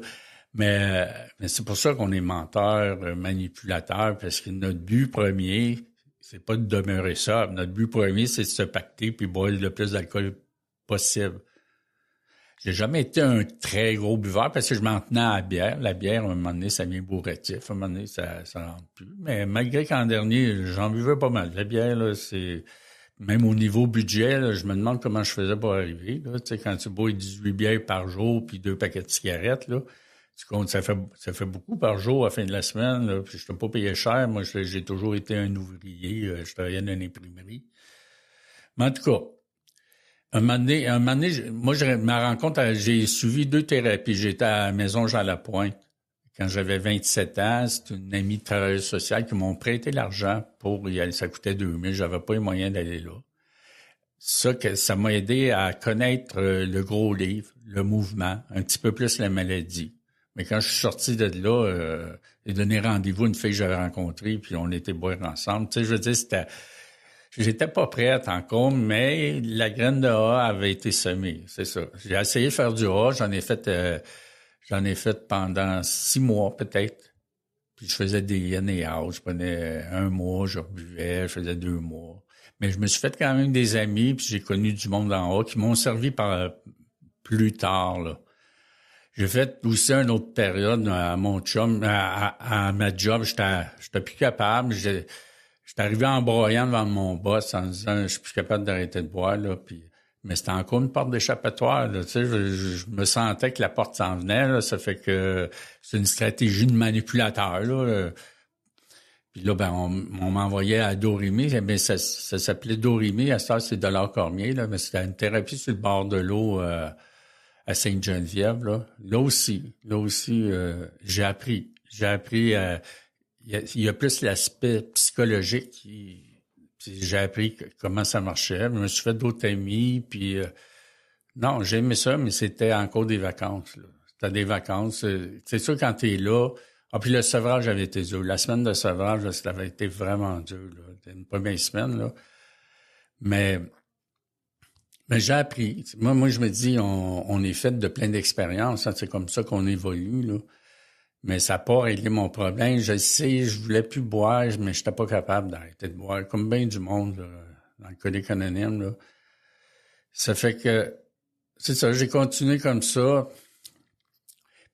B: Mais c'est pour ça qu'on est menteurs, manipulateurs, parce que notre but premier, c'est pas de demeurer sobre. Notre but premier, c'est de se pacter puis boire le plus d'alcool possible. J'ai jamais été un très gros buveur parce que je m'en tenais à la bière. La bière, à un moment donné, ça devient bourratif. À un moment donné, ça rentre plus. Mais malgré qu'en dernier, j'en buvais pas mal. La bière, là, c'est... Même au niveau budget, là, je me demande comment je faisais pour arriver. Là. Tu sais, quand tu bois 18 bières par jour puis 2 paquets de cigarettes, là, tu comptes, ça fait beaucoup par jour à la fin de la semaine. Là, puis je t'ai pas payé cher. Moi, j'ai toujours été un ouvrier. Je travaillais dans une imprimerie. Mais en tout cas, un moment donné, ma rencontre, j'ai suivi 2 thérapies. J'étais à la maison Jean-Lapointe. Quand j'avais 27 ans, c'est une amie de travailleuse sociale qui m'ont prêté l'argent pour y aller. Ça coûtait 2000. J'avais pas les moyens d'aller là. Ça m'a aidé à connaître le gros livre, le mouvement, un petit peu plus la maladie. Mais quand je suis sorti de là, j'ai donné rendez-vous à une fille que j'avais rencontrée, puis on était boire ensemble. Tu sais, je veux dire, j'étais pas prête encore, mais la graine de A avait été semée, c'est ça. J'ai essayé de faire du A, j'en ai fait pendant 6 mois peut-être. Puis je faisais des in et out. Je prenais 1 mois, je rebuvais, je faisais 2 mois. Mais je me suis fait quand même des amis, puis j'ai connu du monde en haut qui m'ont servi plus tard, là. J'ai fait aussi une autre période à mon chum, à ma job, j'étais plus capable. J'étais arrivé en broyant devant mon boss en disant je suis plus capable d'arrêter de boire, là, puis mais c'était encore une porte d'échappatoire, là, tu sais, je me sentais que la porte s'en venait, là, ça fait que c'est une stratégie de manipulateur, là. Puis là, ben, on m'envoyait à Dorimy, ben, ça s'appelait Dorimy, à ça, c'est $Cormier, là, mais c'était une thérapie sur le bord de l'eau, à Sainte-Geneviève, là. Là aussi, j'ai appris, il y a plus l'aspect psychologique puis j'ai appris comment ça marchait. Je me suis fait d'autres amis, puis non, j'ai aimé ça, mais c'était encore des vacances, là. C'était des vacances. C'est sûr, quand t'es là. Ah, puis le sevrage avait été dur. La semaine de sevrage, là, ça avait été vraiment dur, là. C'était une première semaine, là. Mais j'ai appris. Moi, je me dis, on est fait de plein d'expériences, hein. C'est comme ça qu'on évolue, là. Mais ça n'a pas réglé mon problème. Je sais, je voulais plus boire, mais j'étais pas capable d'arrêter de boire. Comme bien du monde, là, dans le Alcooliques Anonymes, là. Ça fait que, c'est ça, j'ai continué comme ça.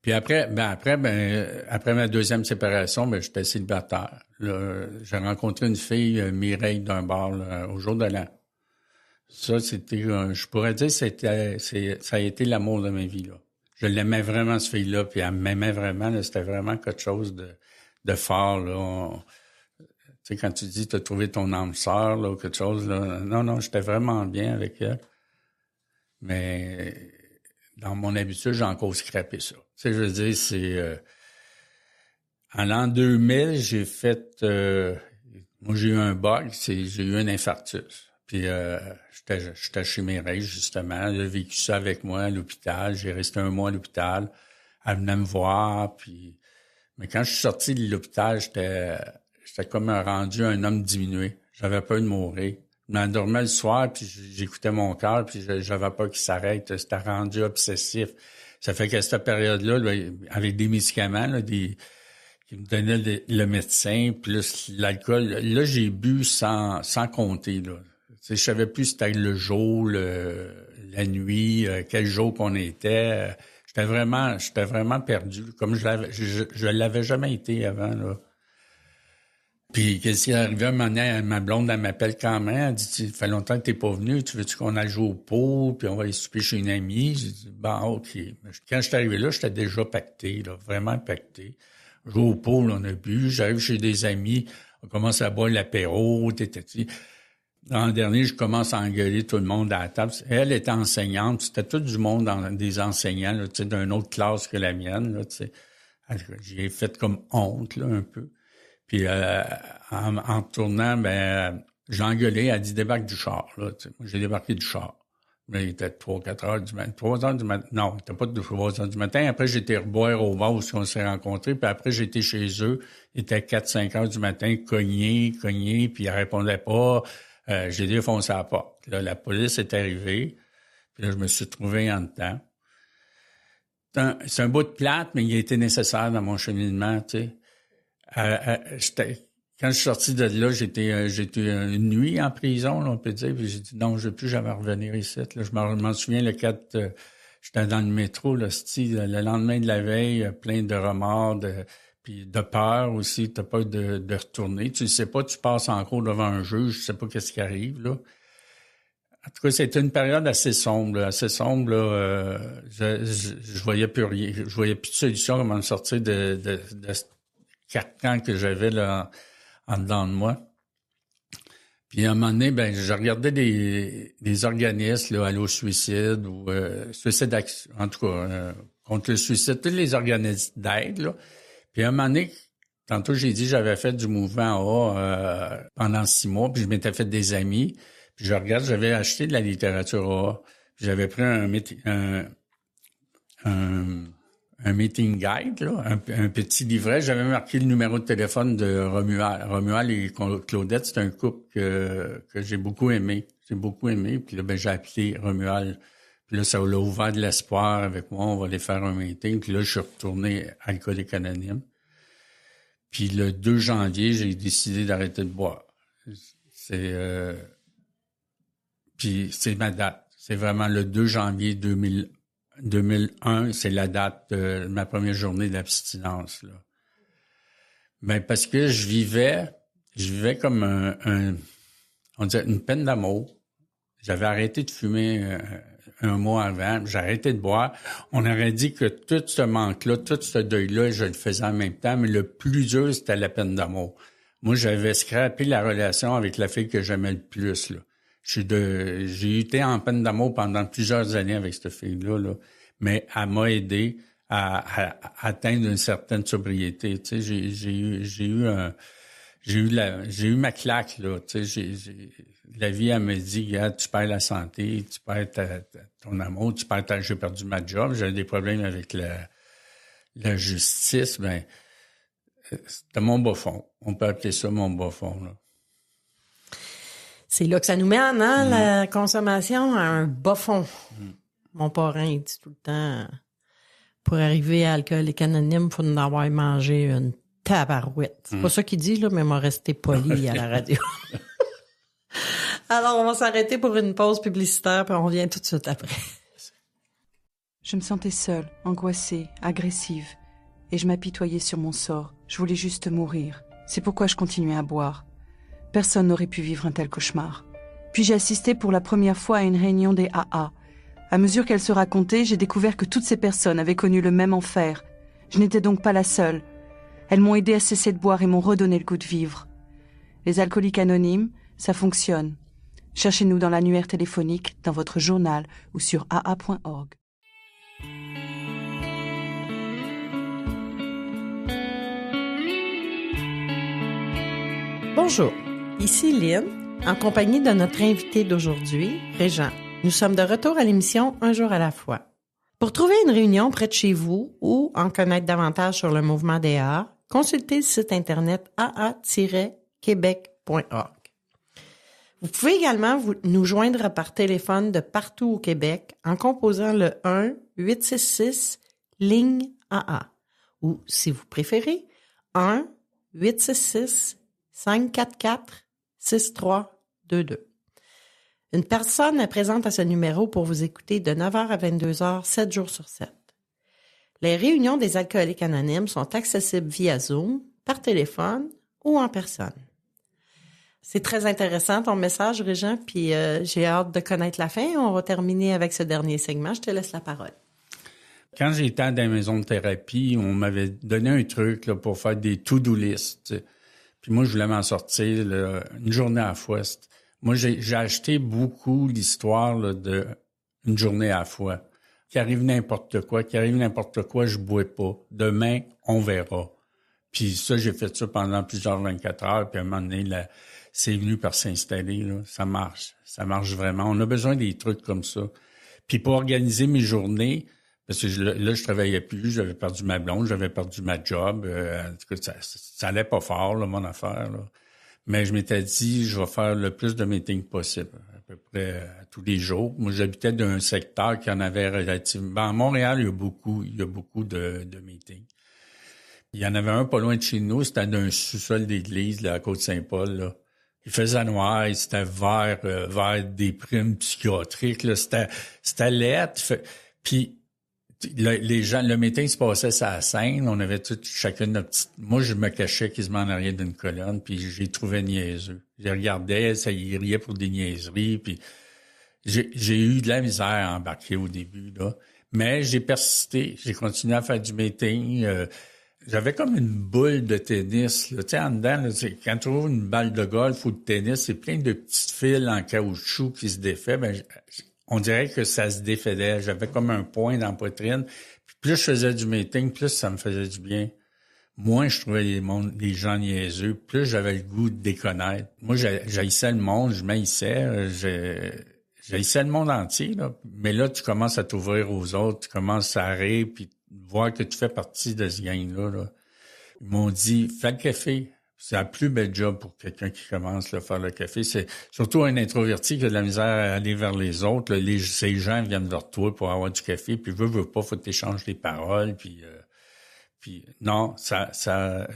B: Puis après ma deuxième séparation, j'étais célibataire. Là, j'ai rencontré une fille, Mireille, d'un bar, là, au jour de l'an. Ça, c'était, je pourrais dire, ça a été l'amour de ma vie, là. Je l'aimais vraiment, cette fille-là, puis elle m'aimait vraiment, là. C'était vraiment quelque chose de fort, là. Tu sais, quand tu dis, t'as trouvé ton âme sœur, là, ou quelque chose, là. Non, j'étais vraiment bien avec elle. Mais dans mon habitude, j'ai encore scrappé ça. Tu sais, je veux dire, c'est... en l'an 2000, j'ai fait... moi, j'ai eu un bug, j'ai eu un infarctus. Puis j'étais chez Mireille, justement. Elle a vécu ça avec moi à l'hôpital. J'ai resté 1 mois à l'hôpital. Elle venait me voir. Mais quand je suis sorti de l'hôpital, j'étais comme rendu un homme diminué. J'avais peur de mourir. Je m'endormais le soir, puis j'écoutais mon cœur, puis j'avais peur qu'il s'arrête. C'était rendu obsessif. Ça fait qu'à cette période-là, là, avec des médicaments, là, qui me donnait le médecin, plus l'alcool, là, j'ai bu sans compter, là. Tu sais, je savais plus si c'était le jour, la nuit, quel jour qu'on était. J'étais vraiment perdu, comme je l'avais jamais été avant, là. Puis, qu'est-ce qui est arrivé un moment donné, ma blonde, elle m'appelle quand même. Elle dit, ça fait longtemps que t'es pas venu. Tu veux-tu qu'on aille jouer au pot? Puis on va aller souper chez une amie. J'ai dit, bon, OK. Quand je suis arrivé là, j'étais déjà pacté, là, vraiment pacté. Jouer au pot, là, on a bu. J'arrive chez des amis. On commence à boire l'apéro. L'an dernier, je commence à engueuler tout le monde à la table. Elle était enseignante. C'était tout du monde, des enseignants, là, tu sais, d'une autre classe que la mienne, là, tu sais. J'ai fait comme honte, là, un peu. Puis en tournant, j'ai engueulé, elle dit débarque du char. Là, moi, j'ai débarqué du char. Mais il était 3-4 heures du matin. 3 heures du matin. Non, il était pas de 3 heures du matin. Après, j'étais reboire au bar où on s'est rencontrés. Puis après, j'étais chez eux. Il était 4-5 heures du matin, cogné, puis il répondait pas. J'ai défoncé la porte. Là, la police est arrivée. Puis là, je me suis trouvé en dedans. C'est un bout de plate, mais il a été nécessaire dans mon cheminement, tu sais. Quand je suis sorti de là, j'étais une nuit en prison, là, on peut dire, puis j'ai dit non, je ne veux plus jamais revenir ici. Là, je m'en souviens, le 4, j'étais dans le métro, là, le lendemain de la veille, plein de remords, puis de peur aussi, t'as peur de retourner. Tu ne sais pas, tu passes en cours devant un juge, tu sais pas qu'est-ce qui arrive, là. En tout cas, c'était une période assez sombre, là. Je voyais plus rien. Je voyais plus de solution comment me sortir de ce carcan que j'avais là en dedans de moi. Puis à un moment donné, je regardais des organismes, là, Allo Suicide ou Suicide Action, en tout cas, contre le suicide, tous les organismes d'aide, là. Puis à un moment donné, tantôt j'ai dit j'avais fait du mouvement AA pendant 6 mois, puis je m'étais fait des amis. Puis je regarde, j'avais acheté de la littérature AA. Puis j'avais pris un meeting guide, là, un petit livret. J'avais marqué le numéro de téléphone de Romuald. Romuald et Claudette, c'est un couple que j'ai beaucoup aimé. Puis là, j'ai appelé Romuald. Puis là, ça a ouvert de l'espoir avec moi. On va aller faire un meeting. Puis là, je suis retourné à Alcooliques Anonymes. Puis le 2 janvier, j'ai décidé d'arrêter de boire. Puis c'est ma date. C'est vraiment le 2 janvier 2001, c'est la date de ma première journée d'abstinence, là. Ben, parce que je vivais comme on dirait une peine d'amour. J'avais arrêté de fumer un mois avant, j'ai arrêté de boire. On aurait dit que tout ce manque-là, tout ce deuil-là, je le faisais en même temps, mais le plus dur, c'était la peine d'amour. Moi, j'avais scrappé la relation avec la fille que j'aimais le plus, là. J'ai été en peine d'amour pendant plusieurs années avec cette fille-là, là. Mais elle m'a aidé à atteindre une certaine sobriété. Tu sais, j'ai eu ma claque, là. Tu sais, la vie, elle me dit, regarde, tu perds la santé, tu perds ton amour, j'ai perdu ma job, j'avais des problèmes avec la justice. Ben, c'était mon bas fond. On peut appeler ça mon bas fond, là.
A: C'est là que ça nous mène, hein, la consommation à un bas fond. Mon parrain, il dit tout le temps, pour arriver à Alcooliques Anonymes, il faut en avoir mangé une tabarouette. C'est pas ça qu'il dit, là, mais il m'a resté poli à la radio. Alors, on va s'arrêter pour une pause publicitaire, puis on revient tout de suite après.
E: Je me sentais seule, angoissée, agressive, et je m'apitoyais sur mon sort. Je voulais juste mourir. C'est pourquoi je continuais à boire. Personne n'aurait pu vivre un tel cauchemar. Puis j'ai assisté pour la première fois à une réunion des AA. À mesure qu'elle se racontait, j'ai découvert que toutes ces personnes avaient connu le même enfer. Je n'étais donc pas la seule. Elles m'ont aidé à cesser de boire et m'ont redonné le goût de vivre. Les Alcooliques Anonymes, ça fonctionne. Cherchez-nous dans l'annuaire téléphonique, dans votre journal ou sur aa.org.
A: Bonjour, ici Lynn, en compagnie de notre invité d'aujourd'hui, Régent. Nous sommes de retour à l'émission Un jour à la fois. Pour trouver une réunion près de chez vous ou en connaître davantage sur le mouvement des AA, consultez le site internet aa-québec.org. Vous pouvez également nous joindre par téléphone de partout au Québec en composant le 1-866-ligne-AA ou, si vous préférez, 1-866-544-6322. Une personne est présente à ce numéro pour vous écouter de 9h à 22h, 7 jours sur 7. Les réunions des Alcooliques Anonymes sont accessibles via Zoom, par téléphone ou en personne. C'est très intéressant ton message, Régent, puis j'ai hâte de connaître la fin. On va terminer avec ce dernier segment. Je te laisse la parole.
B: Quand j'étais dans la maison de thérapie, on m'avait donné un truc là, pour faire des to-do list. T'sais. Puis moi, je voulais m'en sortir là, une journée à la fois. Moi, j'ai acheté beaucoup l'histoire là, de une journée à la fois. Qu'il arrive n'importe quoi, je bois pas. Demain, on verra. Puis ça, j'ai fait ça pendant plusieurs 24 heures. Puis à un moment donné, c'est venu par s'installer. Là. Ça marche vraiment. On a besoin des trucs comme ça. Puis pour organiser mes journées, parce que là, je travaillais plus, j'avais perdu ma blonde, j'avais perdu ma job. En tout cas, ça allait pas fort, là, mon affaire. Là. Mais je m'étais dit, je vais faire le plus de meetings possible, à peu près tous les jours. Moi, j'habitais dans un secteur qui en avait relativement... À Montréal, il y a beaucoup de meetings. Il y en avait un pas loin de chez nous, c'était dans un sous-sol d'église, là, à Côte-Saint-Paul, là. Il faisait noir, c'était vert des primes psychiatriques, là. C'était laid. Puis, les gens, le meeting se passait sur la scène, on avait chacun notre petite... Moi, je me cachais quasiment en arrière d'une colonne, puis j'ai trouvé niaiseux. Je regardais, ça y riait pour des niaiseries, puis J'ai eu de la misère à embarquer au début, là. Mais j'ai persisté. J'ai continué à faire du meeting. J'avais comme une boule de tennis, là. Tu sais, en dedans, là, quand tu ouvres une balle de golf ou de tennis, c'est plein de petites fils en caoutchouc qui se défait. Ben, on dirait que ça se défaisait. J'avais comme un point dans la poitrine. Puis plus je faisais du meeting, plus ça me faisait du bien. Moins je trouvais les gens niaiseux, plus j'avais le goût de déconnaître. Moi, j'haïssais le monde, je m'haïssais, j'haïssais le monde entier, là. Mais là, tu commences à t'ouvrir aux autres, tu commences à rire, puis voir que tu fais partie de ce gang-là, là. Ils m'ont dit, fais le café. C'est la plus belle job pour quelqu'un qui commence à faire le café. C'est surtout un introverti qui a de la misère à aller vers les autres. Là, ces gens viennent vers toi pour avoir du café, puis veut pas, faut que tu échanges les paroles, puis non,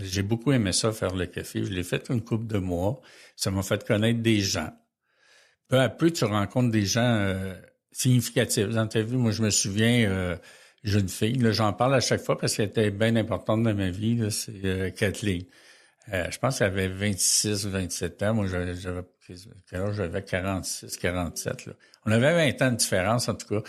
B: j'ai beaucoup aimé ça, faire le café. Je l'ai fait une couple de mois. Ça m'a fait connaître des gens. Peu à peu, tu rencontres des gens significatifs dans ta vie. Moi, je me souviens, j'ai une fille, là, j'en parle à chaque fois parce qu'elle était bien importante dans ma vie, là, c'est Kathleen. Je pense qu'elle avait 26 ou 27 ans. Moi, j'avais 46, 47. Là. On avait 20 ans de différence, en tout cas.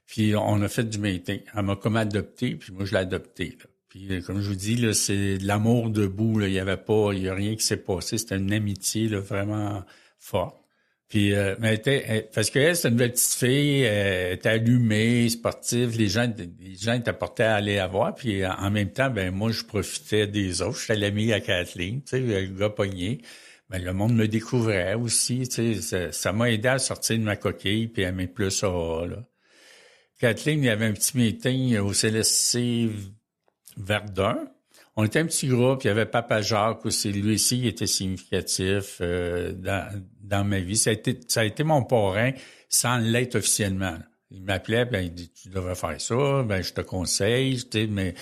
B: Puis, on a fait du meeting. Elle m'a comme adopté, puis moi, je l'ai adopté, là. Puis, comme je vous dis, là, c'est de l'amour debout, là. Il y a rien qui s'est passé. C'était une amitié, là, vraiment forte. Puis, mais parce qu'elle, c'était une belle petite fille, elle était allumée, sportive. Les gens étaient portés à aller la voir. Puis, en même temps, ben moi, je profitais des autres. J'étais l'ami à Kathleen, tu sais, le gars pogné. Ben, le monde me découvrait aussi, tu sais. Ça m'a aidé à sortir de ma coquille puis à aimer plus ça, là. Kathleen, il y avait un petit meeting au CLSC Verdun. On était un petit groupe, il y avait Papa Jacques aussi. Lui aussi, il était significatif dans ma vie. Ça a été mon parrain sans l'être officiellement. Il m'appelait, ben il dit, tu devrais faire ça, ben je te conseille, tu sais, mais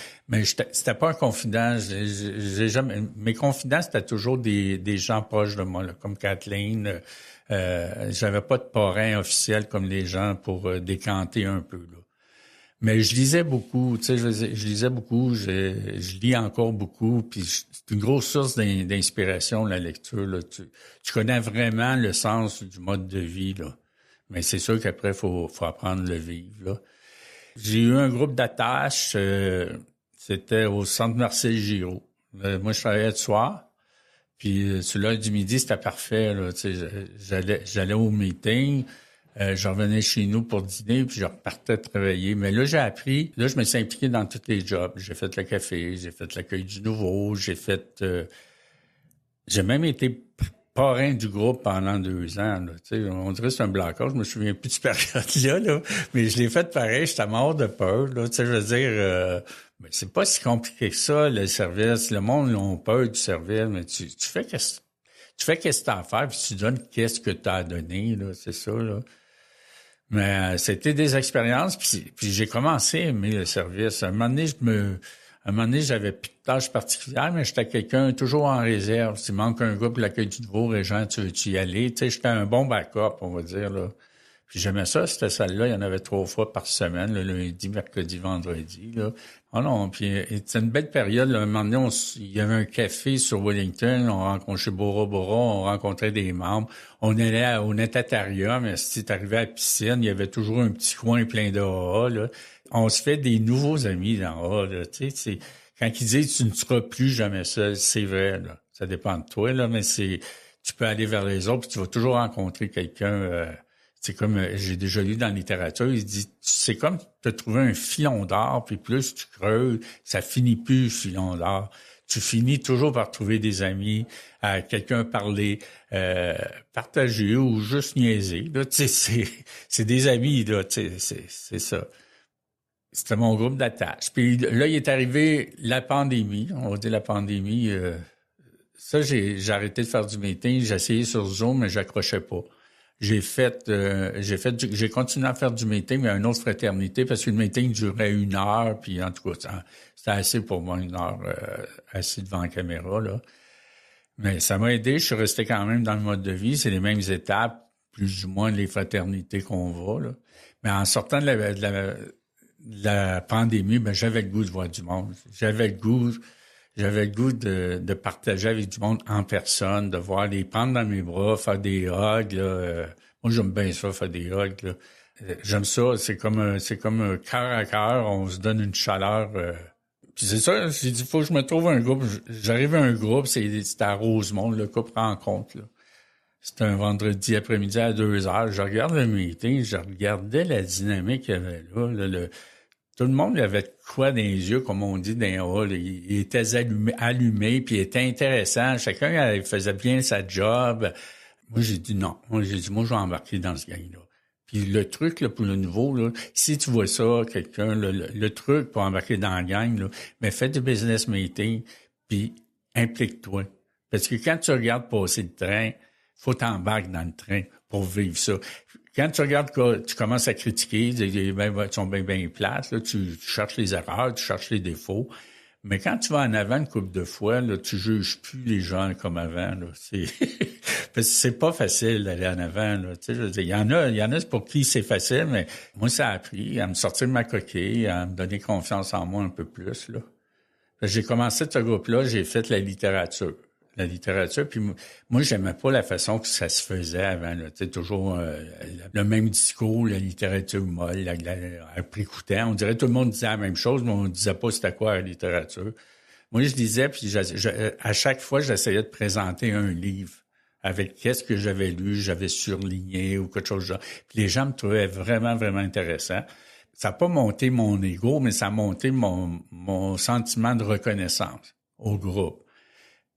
B: c'était pas un confident. J'ai jamais, mes confidents, c'était toujours des gens proches de moi, là, comme Kathleen. J'avais pas de parrain officiel comme les gens pour décanter un peu, là. Mais je lisais beaucoup, tu sais, je lisais beaucoup, je lis encore beaucoup, puis c'est une grosse source d'inspiration, la lecture, là. Tu connais vraiment le sens du mode de vie, là. Mais c'est sûr qu'après, faut apprendre à le vivre, là. J'ai eu un groupe d'attache, c'était au centre Marcel Giraud. Moi, je travaillais le soir, puis sur l'heure du midi, c'était parfait, là, tu sais, j'allais au meeting. Je revenais chez nous pour dîner, puis je repartais travailler. Mais là, je me suis impliqué dans tous les jobs. J'ai fait le café, j'ai fait l'accueil du nouveau, j'ai même été parrain du groupe pendant 2 ans, là. Tu sais, on dirait que c'est un blackout, je me souviens plus de cette période-là, là. Mais je l'ai fait pareil, j'étais mort de peur, là. Tu sais, je veux dire, mais c'est pas si compliqué que ça, le service. Le monde, ils ont peur du service, mais tu fais qu'est-ce que t'as à faire, puis tu donnes qu'est-ce que t'as à donner, là. C'est ça, là. Mais c'était des expériences, puis j'ai commencé à aimer le service. À un moment donné, j'avais plus de tâches particulières, mais j'étais quelqu'un toujours en réserve. S'il manque un gars pour l'accueil du nouveau, Régent, tu veux-tu y aller? Tu sais, j'étais un bon backup, on va dire, là. Puis j'aimais ça, cette salle-là. Il y en avait 3 fois par semaine, le lundi, mercredi, vendredi, là. Oh non, puis c'était une belle période, là. À un moment donné, il y avait un café sur Wellington, on rencontrait chez Bora Bora, on rencontrait des membres. On allait au Netatarium, mais si t'arrivais à la piscine, il y avait toujours un petit coin plein de AA, là. On se fait des nouveaux amis dans AA, là. Tu sais, quand ils disent tu ne seras plus jamais seul, c'est vrai, là. Ça dépend de toi, là, mais tu peux aller vers les autres, puis tu vas toujours rencontrer quelqu'un. C'est comme, j'ai déjà lu dans la littérature, il dit, c'est comme te trouver un filon d'or, puis plus tu creuses, ça finit plus le filon d'or. Tu finis toujours par trouver des amis, à quelqu'un parler, partager ou juste niaiser. Là, tu sais, c'est des amis, là, tu sais, c'est ça. C'était mon groupe d'attache. Puis là, il est arrivé la pandémie, on va dire la pandémie. Ça, j'ai arrêté de faire du meeting, j'ai essayé sur Zoom, mais j'accrochais pas. J'ai continué à faire du meeting, mais à une autre fraternité, parce que le meeting durait 1 heure, puis en tout cas, c'était assez pour moi, 1 heure, assis devant la caméra, là. Mais ça m'a aidé, je suis resté quand même dans le mode de vie, c'est les mêmes étapes, plus ou moins les fraternités qu'on va, là. Mais en sortant de la pandémie, ben, j'avais le goût de voir du monde. J'avais le goût de partager avec du monde en personne, de voir les prendre dans mes bras, faire des hugs, là, Moi, j'aime bien ça, faire des hugs, là. J'aime ça. C'est comme un cœur à cœur. On se donne une chaleur. Puis c'est ça, j'ai dit, faut que je me trouve un groupe. J'arrive à un groupe, c'était à Rosemont, le couple rencontre, là. C'était un vendredi après-midi à 2h. Je regarde le meeting, je regardais la dynamique qu'il y avait là. Tout le monde avait de quoi dans les yeux, comme on dit dans les halls. Il était allumé, puis il était intéressant. Chacun faisait bien sa job. Moi, j'ai dit non. Moi, je vais embarquer dans ce gang-là. Puis le truc là, pour le nouveau, là, si tu vois ça, quelqu'un, le truc pour embarquer dans la gang, là, mais fais du business meeting, puis implique-toi. Parce que quand tu regardes passer le train, faut t'embarquer dans le train pour vivre ça. Quand tu regardes que tu commences à critiquer, ils sont bien plates, là, tu cherches les erreurs, tu cherches les défauts. Mais quand tu vas en avant une couple de fois, là, tu juges plus les gens comme avant, là. Parce que c'est pas facile d'aller en avant, là. Tu sais, je veux dire, il y en a pour qui c'est facile, mais moi, ça a appris à me sortir de ma coquille, à me donner confiance en moi un peu plus, là. J'ai commencé ce groupe-là, j'ai fait la littérature, puis moi, j'aimais pas la façon que ça se faisait avant, là. Tu sais, toujours le même discours, la littérature molle, la précoutant. On dirait que tout le monde disait la même chose, mais on disait pas c'était quoi la littérature. Moi, je disais, puis à chaque fois, j'essayais de présenter un livre avec qu'est-ce que j'avais lu, j'avais surligné ou quelque chose de genre. Puis les gens me trouvaient vraiment, vraiment intéressant. Ça n'a pas monté mon ego, mais ça a monté mon sentiment de reconnaissance au groupe.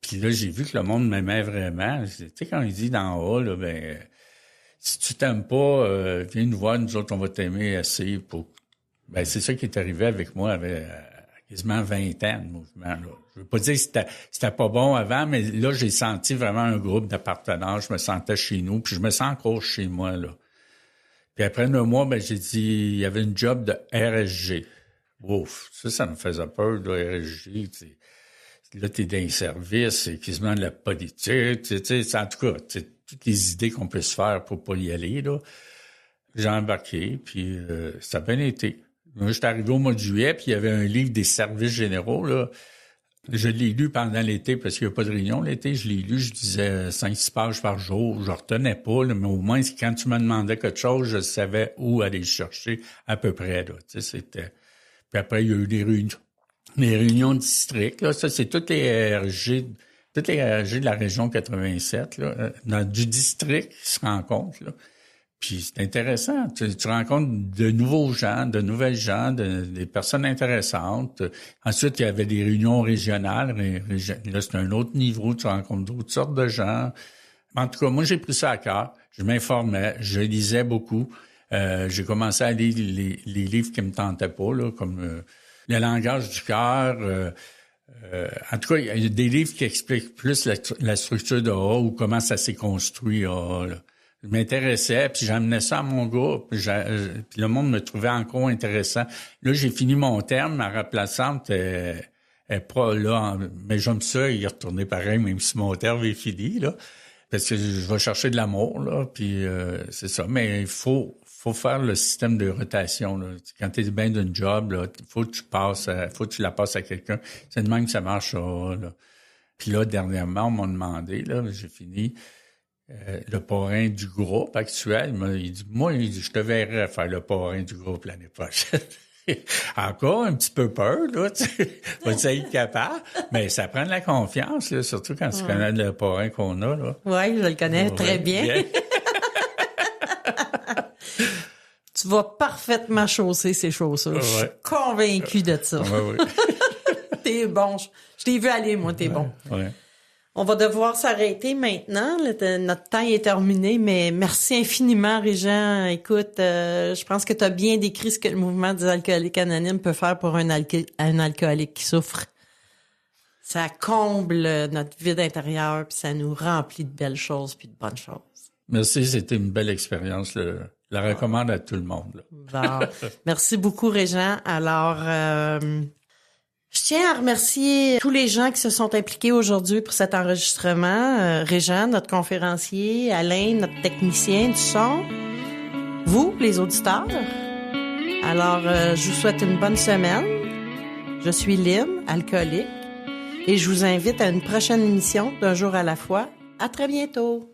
B: Puis là, j'ai vu que le monde m'aimait vraiment. Tu sais, quand il dit d'en haut, là, ben, si tu t'aimes pas, viens nous voir, nous autres, on va t'aimer assez pour... Ben, c'est ça qui est arrivé avec moi, avec quasiment 20 ans de mouvement, là. Je veux pas dire que c'était pas bon avant, mais là, j'ai senti vraiment un groupe d'appartenance. Je me sentais chez nous, puis je me sens encore chez moi, là. Puis après 9 mois, ben, j'ai dit, il y avait une job de RSG. Ouf, ça me faisait peur, de RSG, tu sais. Là, t'es dans les services, c'est quasiment de la politique, tu sais, en tout cas, toutes les idées qu'on peut se faire pour pas y aller, là. J'ai embarqué, puis ça a bien été. Moi, j'étais arrivé au mois de juillet, puis il y avait un livre des services généraux, là. Je l'ai lu pendant l'été, parce qu'il n'y a pas de réunion l'été. Je l'ai lu, je disais 5-6 pages par jour. Je retenais pas, là, mais au moins, quand tu me demandais quelque chose, je savais où aller chercher à peu près, là. Tu sais, c'était... Puis après, il y a eu des réunions de district, là. Ça, c'est toutes les RG de la région 87, là, du district qui se rencontrent, là. Puis c'est intéressant. Tu rencontres de nouveaux gens, de nouvelles gens, des personnes intéressantes. Ensuite, il y avait des réunions régionales. Là, c'est un autre niveau. Tu rencontres d'autres sortes de gens. En tout cas, moi, j'ai pris ça à cœur. Je m'informais. Je lisais beaucoup. J'ai commencé à lire les livres qui me tentaient pas, là, comme Le langage du cœur. En tout cas, il y a des livres qui expliquent plus la structure de AA ou comment ça s'est construit, AA, là. Je m'intéressais, puis j'amenais ça à mon groupe. Puis le monde me trouvait encore intéressant. Là, j'ai fini mon terme. Ma remplaçante est pas là. Mais j'aime ça y retourner pareil, même si mon terme est fini, là. Parce que je vais chercher de l'amour, là. Puis c'est ça. Mais il faut faire le système de rotation, là. Quand t'es bien d'une job, là, faut que tu la passes à quelqu'un. C'est de même que ça marche, là. Puis là, dernièrement, on m'a demandé, là, j'ai fini... le parrain du groupe actuel, il dit, je te verrai faire le parrain du groupe l'année prochaine. Encore un petit peu peur, là, tu sais. Vas-tu être capable? Mais ça prend de la confiance, là, surtout quand tu connais le parrain qu'on a, là.
A: Oui, je le connais très bien. Tu vas parfaitement chausser ces chaussures. Ouais. Je suis convaincu de ça.
B: Ouais.
A: T'es bon. Je t'ai vu aller, moi, t'es bon.
B: Ouais.
A: On va devoir s'arrêter maintenant. Notre temps est terminé, mais merci infiniment, Régent. Écoute, je pense que tu as bien décrit ce que le mouvement des alcooliques anonymes peut faire pour un alcoolique qui souffre. Ça comble notre vide intérieur, puis ça nous remplit de belles choses puis de bonnes choses.
B: Merci, c'était une belle expérience. Je la recommande à tout le monde.
A: Bon. Merci beaucoup, Régent. Alors... je tiens à remercier tous les gens qui se sont impliqués aujourd'hui pour cet enregistrement. Régent, notre conférencier, Alain, notre technicien du son, vous, les auditeurs. Alors, je vous souhaite une bonne semaine. Je suis Lynn, alcoolique, et je vous invite à une prochaine émission d'Un jour à la fois. À très bientôt.